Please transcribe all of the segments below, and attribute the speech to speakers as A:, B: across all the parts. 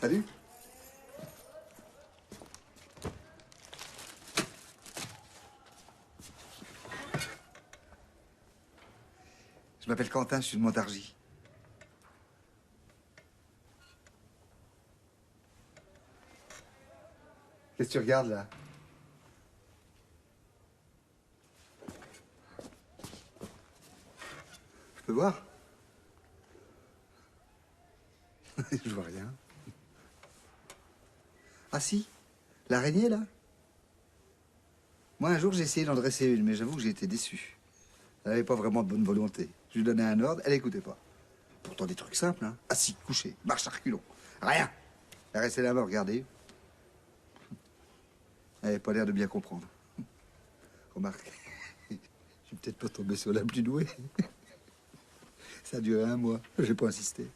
A: Salut. Je m'appelle Quentin, je suis de Montargis. Qu'est-ce que tu regardes, là? Je peux voir? Je vois rien. Ah si? L'araignée, là? Moi, un jour, j'ai essayé d'en dresser une, mais j'avoue que j'ai été déçu. Elle n'avait pas vraiment de bonne volonté. Je lui donnais un ordre, elle n'écoutait pas. Pourtant, des trucs simples, hein. Assis, couché, marche à reculons. Rien. Elle restait là, à me regarder. Elle n'avait pas l'air de bien comprendre. Remarque, je suis peut-être pas tombé sur la plus douée. Ça a duré un mois. J'ai pas insisté.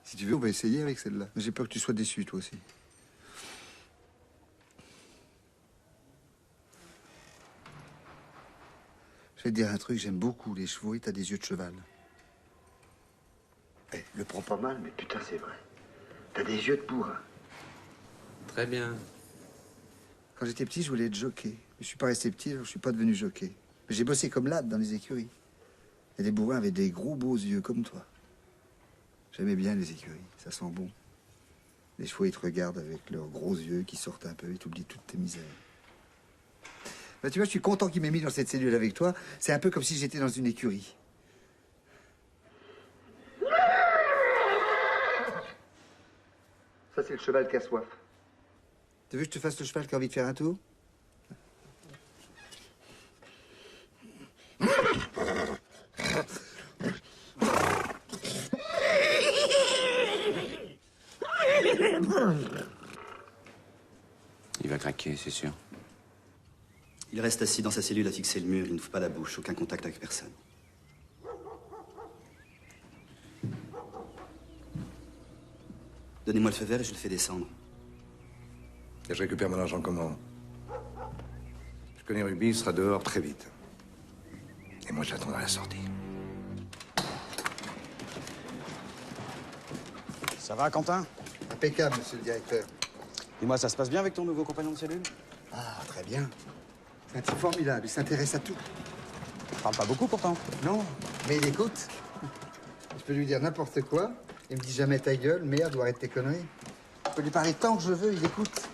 A: Si tu veux, on va essayer avec celle-là. Mais j'ai peur que tu sois déçu, toi aussi. Je vais te dire un truc, j'aime beaucoup les chevaux et t'as des yeux de cheval. Eh, le prends pas mal, mais putain, c'est vrai. T'as des yeux de bourrin.
B: Très bien.
A: Quand j'étais petit, je voulais être jockey. Je suis pas resté petit, alors je suis pas devenu jockey. Mais j'ai bossé comme lad dans les écuries. Et les bourrins avaient des gros beaux yeux comme toi. J'aimais bien les écuries, ça sent bon. Les chevaux, ils te regardent avec leurs gros yeux qui sortent un peu et t'oublies toutes tes misères. Bah, tu vois, je suis content qu'il m'ait mis dans cette cellule avec toi. C'est un peu comme si j'étais dans une écurie. Ça, c'est le cheval qui a soif. Tu veux que je te fasse le cheval qui a envie de faire un tour?
B: Il va craquer, c'est sûr.
C: Il reste assis dans sa cellule à fixer le mur. Il ne fout pas la bouche, aucun contact avec personne. Donnez-moi le feu vert et je le fais descendre.
D: Et je récupère mon argent comment? Je connais Ruby, il sera dehors très vite. Et moi, je l'attends à la sortie.
E: Ça va, Quentin?
A: Impeccable, monsieur le directeur.
E: Dis-moi, ça se passe bien avec ton nouveau compagnon de cellule?
A: Ah, très bien. C'est un type formidable, il s'intéresse à tout.
E: Il parle pas beaucoup, pourtant.
A: Non, mais il écoute. Je peux lui dire n'importe quoi. Il me dit jamais ta gueule, merde, ou arrête tes conneries. Je peux lui parler tant que je veux, il écoute.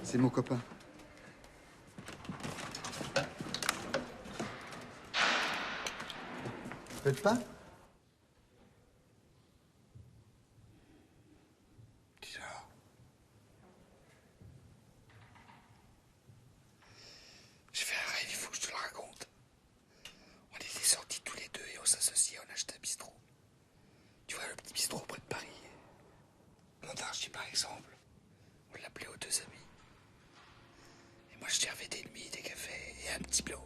A: C'est mon copain. Faites pas?
D: J'ai fait un rêve, il faut que je te le raconte. On était sortis tous les deux et on s'associait, on achetait un bistrot. Tu vois, le petit bistrot près de Paris. Montargis, par exemple. On l'appelait aux deux amis. Et moi, je servais des nuits, des cafés et un petit blot.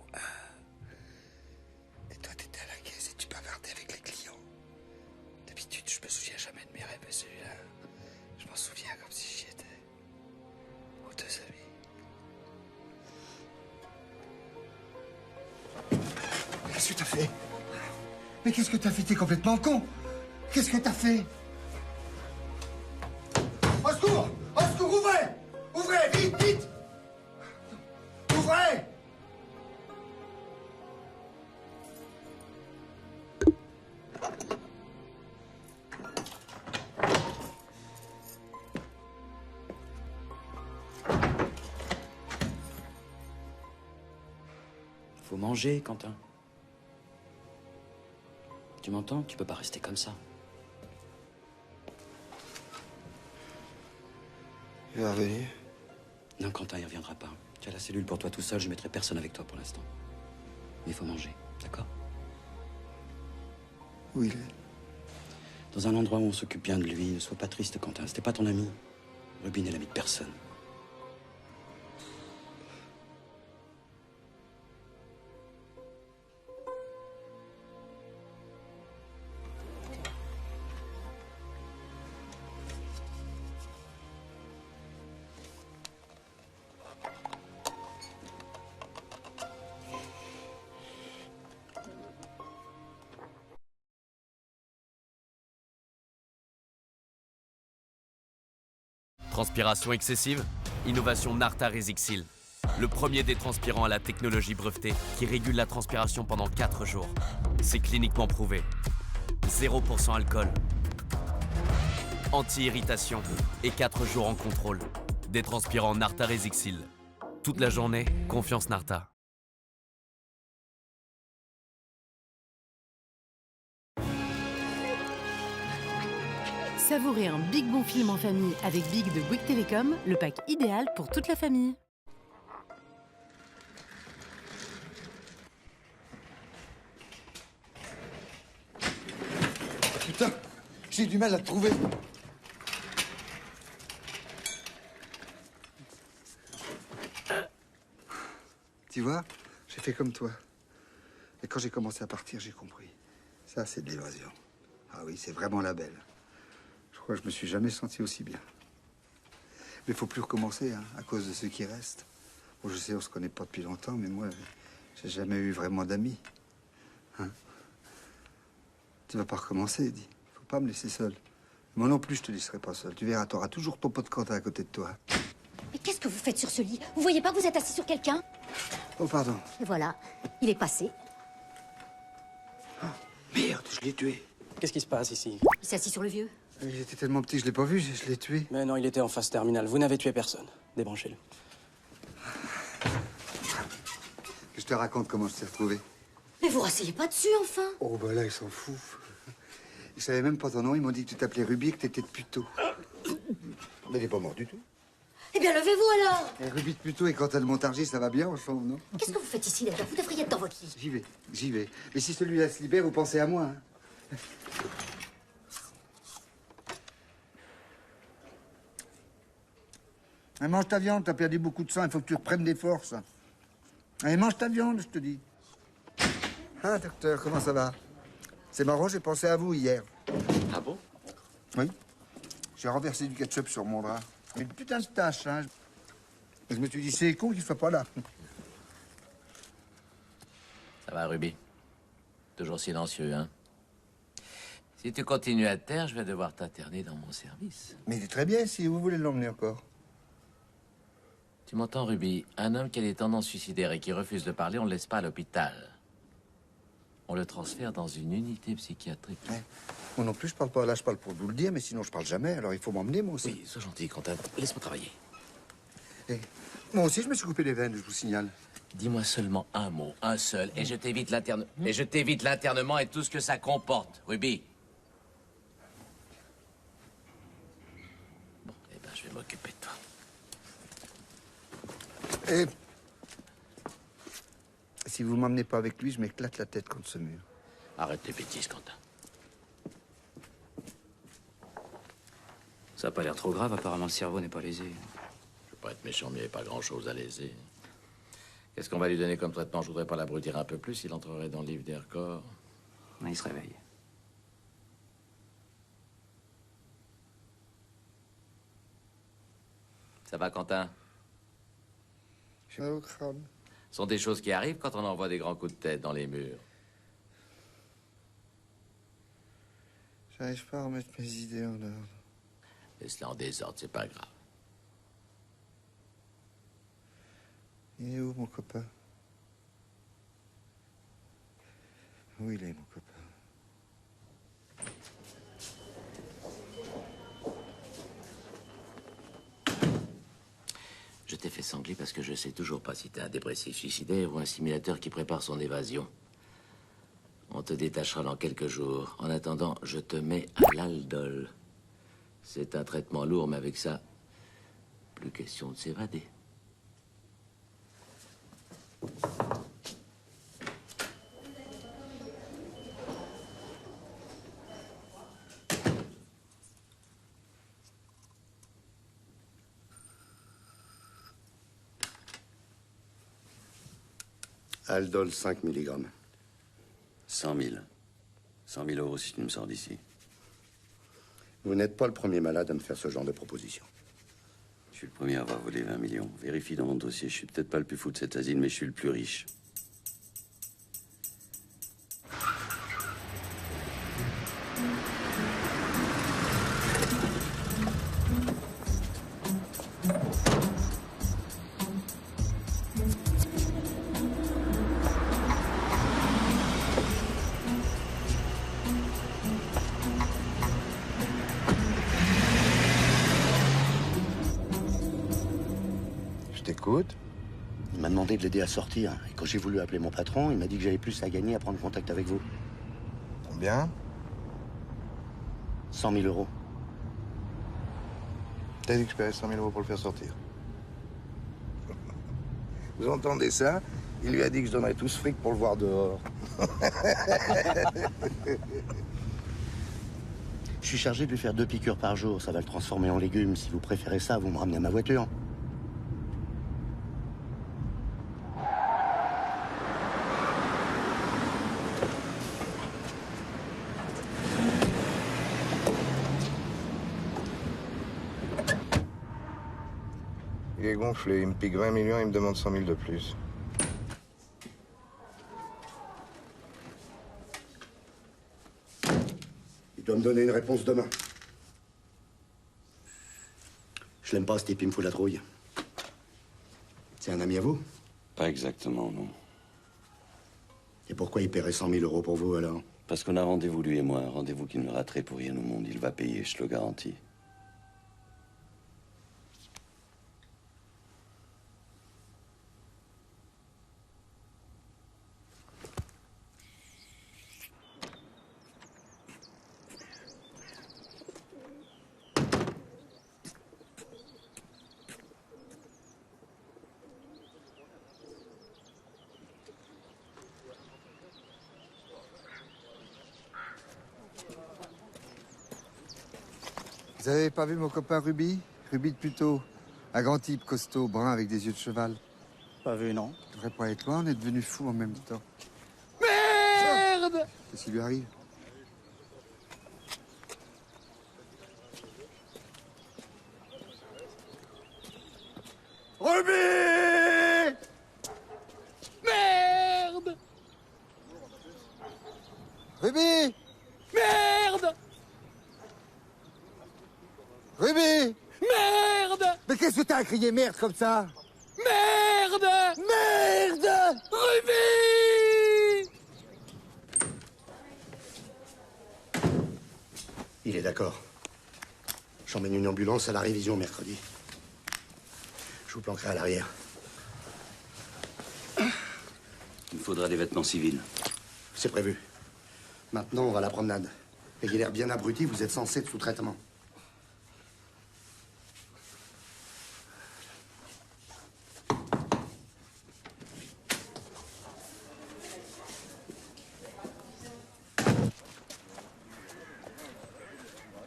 D: Et toi, t'étais à la caisse et tu bavardais avec les clients. D'habitude, je me souviens jamais de mes rêves, mais celui-là, je m'en souviens comme si j'y étais. Aux deux amis.
A: Qu'est-ce que t'as fait? Mais qu'est-ce que t'as fait? T'es complètement con. Qu'est-ce que t'as fait? Au secours! Au secours, ouvrez! Ouvrez, vite, vite! Ouvrez!
C: Faut manger, Quentin. Tu m'entends? Tu peux pas rester comme ça.
F: Il va revenir.
C: Non, Quentin, il reviendra pas. Tu as la cellule pour toi tout seul, je mettrai personne avec toi pour l'instant. Mais il faut manger, d'accord?
A: Où il est?
C: Dans un endroit où on s'occupe bien de lui. Ne sois pas triste, Quentin. C'était pas ton ami. Rubin n'est l'ami de personne.
F: Transpiration excessive? Innovation Narta Resixil. Le premier des transpirants à la technologie brevetée qui régule la transpiration pendant 4 jours. C'est cliniquement prouvé. 0% alcool. Anti-irritation et 4 jours en contrôle. Des transpirants Narta Resixil. Toute la journée, confiance Narta.
G: Savourez un Big bon film en famille avec Big de Bouygues Télécom, le pack idéal pour toute la famille.
A: Putain, j'ai du mal à te trouver. Tu vois, j'ai fait comme toi. Et quand j'ai commencé à partir, j'ai compris. Ça, c'est de l'évasion. Ah oui, c'est vraiment la belle. Je crois que je me suis jamais senti aussi bien. Mais il faut plus recommencer, hein, à cause de ceux qui restent. Bon, je sais, on se connaît pas depuis longtemps, mais moi, j'ai jamais eu vraiment d'amis. Hein? Tu vas pas recommencer, dis. Faut pas me laisser seul. Moi non plus, je te laisserai pas seul. Tu verras, t'auras toujours ton pote Quentin à côté de toi.
H: Mais qu'est-ce que vous faites sur ce lit? Vous voyez pas que vous êtes assis sur quelqu'un?
A: Oh, pardon.
H: Et voilà, il est passé.
A: Merde, je l'ai tué.
E: Qu'est-ce qui se passe ici?
H: Il s'est assis sur le vieux.
A: Il était tellement petit, je l'ai pas vu, je l'ai tué.
E: Mais non, il était en phase terminale. Vous n'avez tué personne. Débranchez-le.
A: Que je te raconte comment je t'ai retrouvé.
H: Mais vous rasseyez pas dessus, enfin.
A: Oh, bah là, ils s'en foutent. Ils savaient même pas ton nom, ils m'ont dit que tu t'appelais Ruby et que t'étais de Puteaux. Mais il est pas mort du tout.
H: Eh bien, levez-vous alors.
A: Et Ruby de Puteaux et Quentin de Montargis, ça va bien ensemble, non?
H: Qu'est-ce que vous faites ici, d'ailleurs? Vous devriez être dans votre lit.
A: J'y vais. Mais si celui-là se libère, vous pensez à moi, hein. Allez, mange ta viande, t'as perdu beaucoup de sang, il faut que tu reprennes des forces. Allez, mange ta viande, je te dis. Ah, docteur, comment ça va? C'est marrant, j'ai pensé à vous hier.
B: Ah bon?
A: Oui. J'ai renversé du ketchup sur mon drap. Une putain de tâche, hein. Je me suis dit, c'est con qu'il soit pas là.
I: Ça va, Ruby? Toujours silencieux, hein? Si tu continues à te taire, je vais devoir t'interner dans mon service.
A: Mais il est très bien, si vous voulez l'emmener encore.
I: Tu m'entends, Ruby? Un homme qui a des tendances suicidaires et qui refuse de parler, on ne le laisse pas à l'hôpital. On le transfère dans une unité psychiatrique.
A: Ouais. Moi non plus, je parle pas. Là, je parle pour vous le dire, mais sinon, je parle jamais. Alors, il faut m'emmener, moi aussi.
I: Oui, sois gentil, Quentin. Laisse-moi travailler.
A: Et moi aussi, je me suis coupé les veines, je vous signale.
I: Dis-moi seulement un mot, un seul, et je t'évite l'internement et tout ce que ça comporte, Ruby. Bon, eh ben, je vais m'occuper de toi.
A: Et si vous m'emmenez pas avec lui, je m'éclate la tête contre ce mur.
I: Arrête tes bêtises, Quentin.
C: Ça a pas l'air trop grave, apparemment le cerveau n'est pas lésé.
I: Je veux pas être méchant, mais il n'y avait pas grand-chose à léser. Qu'est-ce qu'on va lui donner comme traitement? Je voudrais pas l'abrutir un peu plus, il entrerait dans le livre des records.
C: Il se réveille.
I: Ça va, Quentin?
A: J'ai mal au crâne.
I: Ce sont des choses qui arrivent quand on envoie des grands coups de tête dans les murs.
A: J'arrive pas à remettre mes idées en ordre.
I: Laisse-la en désordre, c'est pas grave.
A: Il est où, mon copain? Où il est, mon copain?
I: Je t'ai fait sangler parce que je sais toujours pas si t'es un dépressif suicidaire ou un simulateur qui prépare son évasion. On te détachera dans quelques jours. En attendant, je te mets à l'Aldol. C'est un traitement lourd, mais avec ça, plus question de s'évader.
J: Aldol 5 mg.
K: 100 000. 100 000 euros si tu me sors d'ici.
J: Vous n'êtes pas le premier malade à me faire ce genre de proposition.
K: Je suis le premier à avoir volé 20 millions. Vérifie dans mon dossier. Je suis peut-être pas le plus fou de cet asile, mais je suis le plus riche.
J: Je t'écoute. Il m'a demandé de l'aider à sortir. Et quand j'ai voulu appeler mon patron, il m'a dit que j'avais plus à gagner à prendre contact avec vous.
L: Combien?
J: 100 000 euros.
L: T'as dit que je paierais 100 000 euros pour le faire sortir. Vous entendez ça? Il lui a dit que je donnerais tout ce fric pour le voir dehors.
J: Je suis chargé de lui faire 2 piqûres par jour. Ça va le transformer en légumes. Si vous préférez ça, vous me ramenez à ma voiture.
L: Il est gonflé, il me pique 20 millions, il me demande 100 000 de plus.
J: Il doit me donner une réponse demain. Je l'aime pas, ce type, il me fout la trouille. C'est un ami à vous?
K: Pas exactement, non.
J: Et pourquoi il paierait 100 000 euros pour vous, alors?
K: Parce qu'on a rendez-vous, lui et moi. Un rendez-vous qu'il ne raterait pour rien au monde. Il va payer, je te le garantis.
A: Vous avez pas vu mon copain Ruby? Ruby de Puteaux. Un grand type costaud, brun avec des yeux de cheval.
E: Pas vu, non.
A: Il devrait pas être loin, on est devenus fous en même temps.
E: Merde!
A: Qu'est-ce qui lui arrive?
E: Ruby! Merde!
A: Ruby!
E: Merde!
A: Ruby!
E: Merde!
A: Mais qu'est-ce que t'as à crier merde comme ça?
E: Merde!
A: Merde!
E: Ruby!
J: Il est d'accord. J'emmène une ambulance à la révision mercredi. Je vous planquerai à l'arrière.
K: Il me faudra des vêtements civils.
J: C'est prévu. Maintenant, on va à la promenade. Ayez l'air bien abruti, vous êtes censé être sous traitement.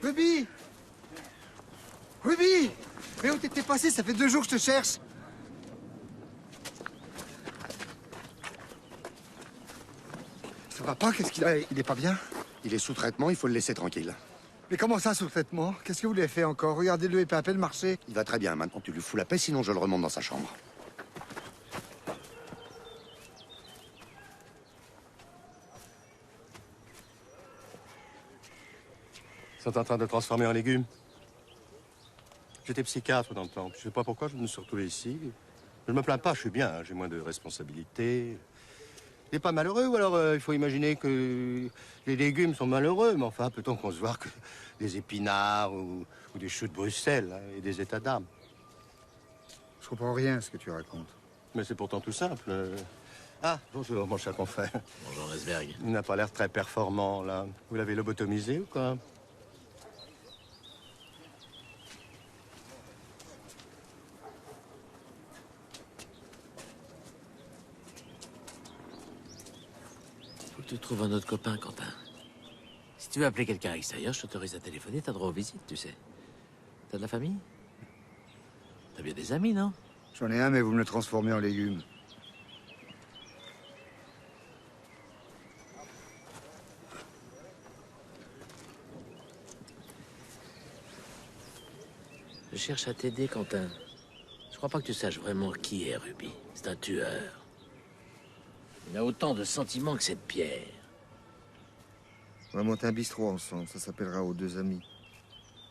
A: Ruby! Ruby! Mais où t'étais passé? Ça fait 2 jours que je te cherche. Ça va pas? Qu'est-ce qu'il a? Il est pas bien?
J: Il est sous traitement, il faut le laisser tranquille.
A: Mais comment ça, sous traitement? Qu'est-ce que vous lui avez fait encore? Regardez-le, il peut à peine marcher.
J: Il va très bien, maintenant tu lui fous la paix, sinon je le remonte dans sa chambre.
M: Ils sont en train de le transformer en légumes. J'étais psychiatre dans le temps. Je sais pas pourquoi je me suis retrouvé ici. Je me plains pas, je suis bien, hein, j'ai moins de responsabilités. Il n'est pas malheureux, ou alors il faut imaginer que les légumes sont malheureux, mais enfin, peut-on concevoir que des épinards ou des choux de Bruxelles hein, et des états d'âme?
A: Je comprends rien à ce que tu racontes.
M: Mais c'est pourtant tout simple. Ah, bonjour, mon cher confrère.
I: Bonjour, Resberg.
M: Il n'a pas l'air très performant, là. Vous l'avez lobotomisé ou quoi?
I: Faut que tu trouves un autre copain, Quentin. Si tu veux appeler quelqu'un à l'extérieur, je t'autorise à téléphoner, t'as droit aux visites, tu sais. T'as de la famille? T'as bien des amis, non?
A: J'en ai un, mais vous me le transformez en légumes.
I: Je cherche à t'aider, Quentin. Je crois pas que tu saches vraiment qui est Ruby. C'est un tueur. Il a autant de sentiments que cette pierre.
A: On va monter un bistrot ensemble, ça s'appellera Aux Deux Amis.